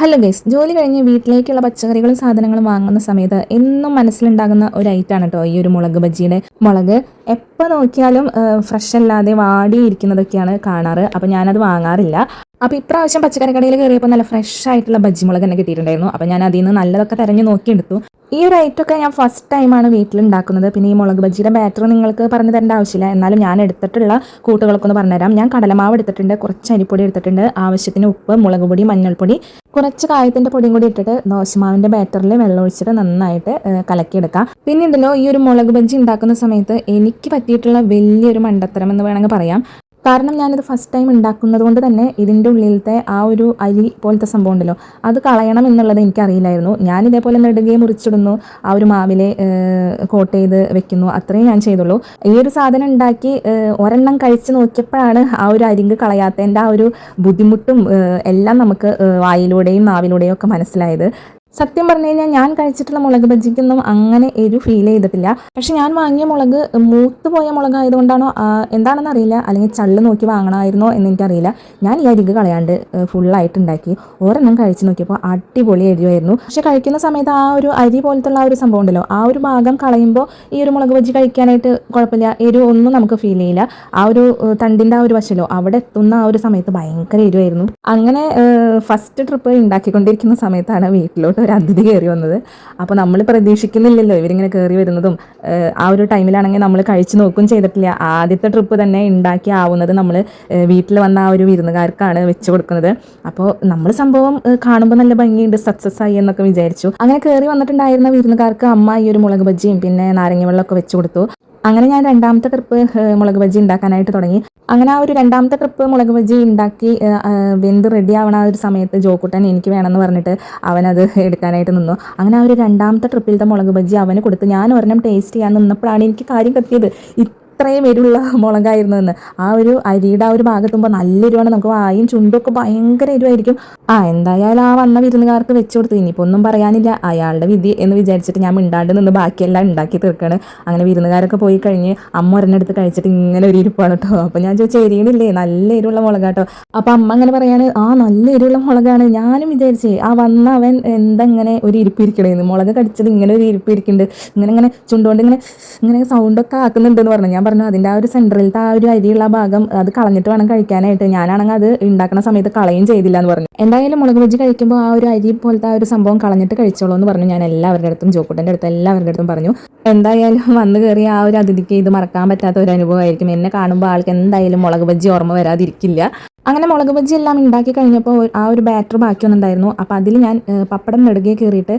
Hello guys, ജോലി കഴിഞ്ഞ് വീട്ടിലേക്കുള്ള പച്ചക്കറികളും സാധനങ്ങളും വാങ്ങുന്ന സമയത്ത് എന്നും മനസ്സിലുണ്ടാകുന്ന ഒരു ഐറ്റാണ് കേട്ടോ ഈ ഒരു മുളക് ബജിയുടെ മുളക്. എപ്പോൾ നോക്കിയാലും ഫ്രഷ് അല്ലാതെ വാടിയിരിക്കുന്നതൊക്കെയാണ് കാണാറ്. അപ്പോൾ ഞാനത് വാങ്ങാറില്ല. അപ്പോൾ ഇപ്രാവശ്യം പച്ചക്കറി കടയിൽ കയറിയപ്പോൾ നല്ല ഫ്രഷ് ആയിട്ടുള്ള ബജ്ജി മുളക് തന്നെ കിട്ടിയിട്ടുണ്ടായിരുന്നു. അപ്പോൾ ഞാൻ അതിൽ നിന്ന് നല്ലതൊക്കെ തിരഞ്ഞു നോക്കിയെടുത്തു. ഈ ഒരു ഐറ്റമൊക്കെ ഞാൻ ഫസ്റ്റ് ടൈമാണ് വീട്ടിലുണ്ടാക്കുന്നത്. പിന്നെ ഈ മുളക് ബജിയുടെ ബാറ്റർ നിങ്ങൾക്ക് പറഞ്ഞു തരേണ്ട ആവശ്യമില്ല. എന്നാലും ഞാൻ എടുത്തിട്ടുള്ള കൂട്ടുകളൊക്കെ ഒന്ന് പറഞ്ഞുതരാം. ഞാൻ കടലമാവ് എടുത്തിട്ടുണ്ട്, കുറച്ച് അരിപ്പൊടി എടുത്തിട്ടുണ്ട്, ആവശ്യത്തിന് ഉപ്പ്, മുളക് പൊടി, മഞ്ഞൾപ്പൊടി, കുറച്ച് കായത്തിൻ്റെ പൊടിയും കൂടി ഇട്ടിട്ട് ദോശമാവിൻ്റെ ബാറ്ററിൽ വെള്ളം ഒഴിച്ചിട്ട് നന്നായിട്ട് കലക്കിയെടുക്കാം. പിന്നെ ഉണ്ടല്ലോ, ഈ ഒരു മുളക് ബജി ഉണ്ടാക്കുന്ന സമയത്ത് എനിക്ക് പറ്റിയിട്ടുള്ള വലിയൊരു മണ്ടത്തരം എന്ന് വേണമെങ്കിൽ പറയാം. കാരണം ഞാനിത് ഫസ്റ്റ് ടൈം ഉണ്ടാക്കുന്നത് കൊണ്ട് തന്നെ ഇതിൻ്റെ ഉള്ളിലത്തെ ആ ഒരു അരി പോലത്തെ സംഭവം ഉണ്ടല്ലോ, അത് കളയണം എന്നുള്ളത് എനിക്കറിയില്ലായിരുന്നു. ഞാൻ ഇതേപോലെ നെടുകയും മുറിച്ചിടുന്നു, ആ ഒരു മാവിലെ കോട്ട് ചെയ്ത് വെക്കുന്നു, അത്രയും ഞാൻ ചെയ്തുള്ളൂ. ഈ ഒരു സാധനം ഉണ്ടാക്കി ഒരെണ്ണം കഴിച്ച് നോക്കിയപ്പോഴാണ് ആ ഒരു അരിങ്ക് കളയാത്തതിൻ്റെ ആ ഒരു ബുദ്ധിമുട്ടും എല്ലാം നമുക്ക് വായിലൂടെയും നാവിലൂടെയും ഒക്കെ മനസ്സിലായത്. സത്യം പറഞ്ഞു കഴിഞ്ഞാൽ ഞാൻ കഴിച്ചിട്ടുള്ള മുളക് ബജിക്കൊന്നും അങ്ങനെ ഫീൽ ചെയ്തിട്ടില്ല. പക്ഷെ ഞാൻ വാങ്ങിയ മുളക് മൂത്ത് പോയ മുളകായതുകൊണ്ടാണോ എന്താണെന്ന് അറിയില്ല, അല്ലെങ്കിൽ ചള്ള് നോക്കി വാങ്ങണമായിരുന്നോ എന്ന് എനിക്കറിയില്ല. ഞാൻ ഈ അരിക് കളയാണ്ട് ഫുള്ളായിട്ട് ഉണ്ടാക്കി ഒരെണ്ണം കഴിച്ച് നോക്കിയപ്പോൾ അടിപൊളി എരിവായിരുന്നു. പക്ഷെ കഴിക്കുന്ന സമയത്ത് ആ ഒരു അരി പോലത്തുള്ള ആ ഒരു സംഭവം ഉണ്ടല്ലോ, ആ ഒരു ഭാഗം കളയുമ്പോൾ ഈ ഒരു മുളക് ബജി കഴിക്കാനായിട്ട് കുഴപ്പമില്ല, എരിവ് ഒന്നും നമുക്ക് ഫീൽ ചെയ്യില്ല. ആ ഒരു തണ്ടിൻ്റെ ആ ഒരു വശമല്ലോ, അവിടെ എത്തുന്ന ആ ഒരു സമയത്ത് ഭയങ്കര എരിവായിരുന്നു. അങ്ങനെ ഫസ്റ്റ് ട്രിപ്പ് ഉണ്ടാക്കിക്കൊണ്ടിരിക്കുന്ന സമയത്താണ് വീട്ടിലോട്ട് ഒരു അതിഥി കയറി വന്നത്. അപ്പോൾ നമ്മൾ പ്രതീക്ഷിക്കുന്നില്ലല്ലോ ഇവരിങ്ങനെ കയറി വരുന്നതും. ആ ഒരു ടൈമിലാണെങ്കിൽ നമ്മൾ കഴിച്ചു നോക്കുകയും ചെയ്തിട്ടില്ല. ആദ്യത്തെ ട്രിപ്പ് തന്നെ ഉണ്ടാക്കി ആവുന്നത് നമ്മൾ വീട്ടിൽ വന്ന ആ ഒരു വിരുന്നുകാർക്കാണ് വെച്ച് കൊടുക്കുന്നത്. അപ്പോൾ നമ്മൾ സംഭവം കാണുമ്പോൾ നല്ല ഭംഗിയുണ്ട്, സക്സസ് ആയി എന്നൊക്കെ വിചാരിച്ചു. അങ്ങനെ കയറി വന്നിട്ടുണ്ടായിരുന്ന വിരുന്നുകാർക്ക് അമ്മ ഈ ഒരു മുളക് ബജിയും പിന്നെ നാരങ്ങ വെള്ളമൊക്കെ വെച്ച് കൊടുത്തു. അങ്ങനെ ഞാൻ രണ്ടാമത്തെ ട്രിപ്പ് മുളക് ബജി ഉണ്ടാക്കാനായിട്ട് തുടങ്ങി. അങ്ങനെ ആ ഒരു രണ്ടാമത്തെ ട്രിപ്പ് മുളക് ബജി ഉണ്ടാക്കി വെന്ത് റെഡി ആവണ ആ ഒരു സമയത്ത് ജോക്കുട്ടൻ എനിക്ക് വേണമെന്ന് പറഞ്ഞിട്ട് അവനത് എടുക്കാനായിട്ട് നിന്നു. അങ്ങനെ ആ ഒരു രണ്ടാമത്തെ ട്രിപ്പിലത്തെ മുളക് ബജി അവന് കൊടുത്ത് ഞാൻ ഒരെണ്ണം ടേസ്റ്റ് ചെയ്യാൻ നിന്നപ്പോഴാണ് എനിക്ക് കാര്യം കത്തിയത്. ഇത്രയും എരിവുള്ള മുളകായിരുന്നു എന്ന്. ആ ഒരു അരിയുടെ ആ ഒരു ഭാഗത്തുമ്പോൾ നല്ല എരിവാണ്, നമുക്ക് വായും ചുണ്ടൊക്കെ ഭയങ്കര എരിവായിരിക്കും. എന്തായാലും ആ വന്ന വിരുന്നുകാർക്ക് വെച്ച് കൊടുത്തു. ഇനിയിപ്പോൾ ഒന്നും പറയാനില്ല, അയാളുടെ വിധി എന്ന് വിചാരിച്ചിട്ട് ഞാൻ മിണ്ടാണ്ട് നിന്ന് ബാക്കിയെല്ലാം ഉണ്ടാക്കി തീർക്കുകയാണ്. അങ്ങനെ വിരുന്നുകാരൊക്കെ പോയി കഴിഞ്ഞ് അമ്മ ഒരെണ്ണെടുത്ത് കഴിച്ചിട്ട് ഇങ്ങനെ ഒരു ഇരിപ്പാണ് കേട്ടോ. അപ്പോൾ ഞാൻ ചോദിച്ചാൽ എരിയണില്ലേ, നല്ല എരിവുള്ള മുളകാട്ടോ. അപ്പോൾ അമ്മ അങ്ങനെ പറയാണ്, നല്ല എരിവുള്ള മുളകാണ്. ഞാനും വിചാരിച്ചേ ആ വന്ന അവൻ എന്തെങ്ങനെ ഒരു ഇരിപ്പ് ഇരിക്കണേന്ന്, മുളക് കടിച്ചത് ഇങ്ങനെ ഒരു ഇരിപ്പ് ഇരിക്കുന്നുണ്ട്, ഇങ്ങനെ ചുണ്ടുകൊണ്ട് ഇങ്ങനെ സൗണ്ടൊക്കെ ആക്കുന്നുണ്ടെന്ന് പറഞ്ഞു. ഞാൻ പറഞ്ഞു അതിൻ്റെ ആ ഒരു സെൻറ്ററിലത്തെ ആ ഒരു അരിയുള്ള ഭാഗം അത് കളഞ്ഞിട്ട് വേണം കഴിക്കാനായിട്ട്. ഞാനാണെങ്കിൽ അത് ഉണ്ടാക്കുന്ന സമയത്ത് കളയും ചെയ്തില്ല എന്ന് പറഞ്ഞു. എന്തായാലും മുളക് ബജി കഴിക്കുമ്പോൾ ആ ഒരു അരി പോലത്തെ ആ ഒരു സംഭവം കളഞ്ഞിട്ട് കഴിച്ചോളൂ എന്ന് പറഞ്ഞു. ഞാൻ എല്ലാവരുടെ അടുത്തും ജോക്കുട്ടൻ്റെ അടുത്തും എല്ലാവരുടെ അടുത്തും പറഞ്ഞു. എന്തായാലും വന്ന് കയറിയ ആ ഒരു അതിഥിക്ക് ഇത് മറക്കാൻ പറ്റാത്ത ഒരു അനുഭവമായിരിക്കും. എന്നെ കാണുമ്പോൾ ആൾക്ക് എന്തായാലും മുളക് ബജി ഓർമ്മ വരാതിരിക്കില്ല. അങ്ങനെ മുളക് ബജി എല്ലാം ഉണ്ടാക്കി കഴിഞ്ഞപ്പോൾ ആ ഒരു ബാറ്റർ ബാക്കിയൊന്നുണ്ടായിരുന്നു. അപ്പോൾ അതിൽ ഞാൻ പപ്പടം നെടുകെ കയറിയിട്ട്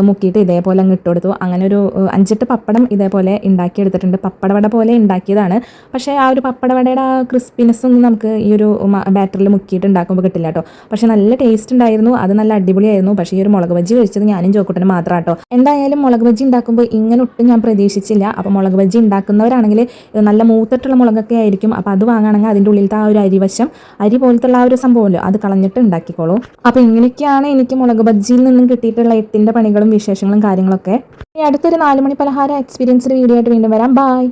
മുക്കിയിട്ട് ഇതേപോലെ അങ്ങ് ഇട്ട് കൊടുത്തു. അങ്ങനെ ഒരു 5-8 പപ്പടം ഇതേപോലെ ഉണ്ടാക്കിയെടുത്തിട്ടുണ്ട്. പപ്പടവട പോലെ ഉണ്ടാക്കിയതാണ്. പക്ഷേ ആ ഒരു പപ്പടവടയുടെ ആ ക്രിസ്പിനെസ് ഒന്നും നമുക്ക് ഈ ഒരു ബാറ്ററിൽ മുക്കിയിട്ട് ഉണ്ടാക്കുമ്പോൾ കിട്ടില്ല കേട്ടോ. പക്ഷേ നല്ല ടേസ്റ്റ് ഉണ്ടായിരുന്നു, അത് നല്ല അടിപൊളിയായിരുന്നു. പക്ഷേ ഈ ഒരു മുളക് ബജി കഴിച്ചത് ഞാനും ജോക്കുട്ടനും മാത്രം കേട്ടോ. എന്തായാലും മുളക് ബജി ഉണ്ടാക്കുമ്പോൾ ഇങ്ങനെ ഒട്ടും ഞാൻ പ്രതീക്ഷിച്ചില്ല. അപ്പോൾ മുളക് ബജി ഉണ്ടാക്കുന്നവരാണെങ്കിൽ നല്ല മൂത്തിട്ടുള്ള മുളകൊക്കെ ആയിരിക്കും. അപ്പോൾ അത് വാങ്ങുകയാണെങ്കിൽ അതിൻ്റെ ഉള്ളിലത്തെ ആ ഒരു അരിവശം, അരി പോലത്തുള്ള ആ ഒരു സംഭവമല്ലോ, അത് കളഞ്ഞിട്ട് ഉണ്ടാക്കിക്കോളൂ. അപ്പോൾ ഇങ്ങനെയൊക്കെയാണ് എനിക്ക് മുളക് ബജിയിൽ നിന്നും കിട്ടിയിട്ടുള്ള 8ൻ്റെ പണികളും വിശേഷങ്ങളും കാര്യങ്ങളൊക്കെ. അടുത്തൊരു 4 മണി പലഹാര എക്സ്പീരിയൻസ്ഡ് വീഡിയോ ആയിട്ട് വീണ്ടും വരാം. ബൈ.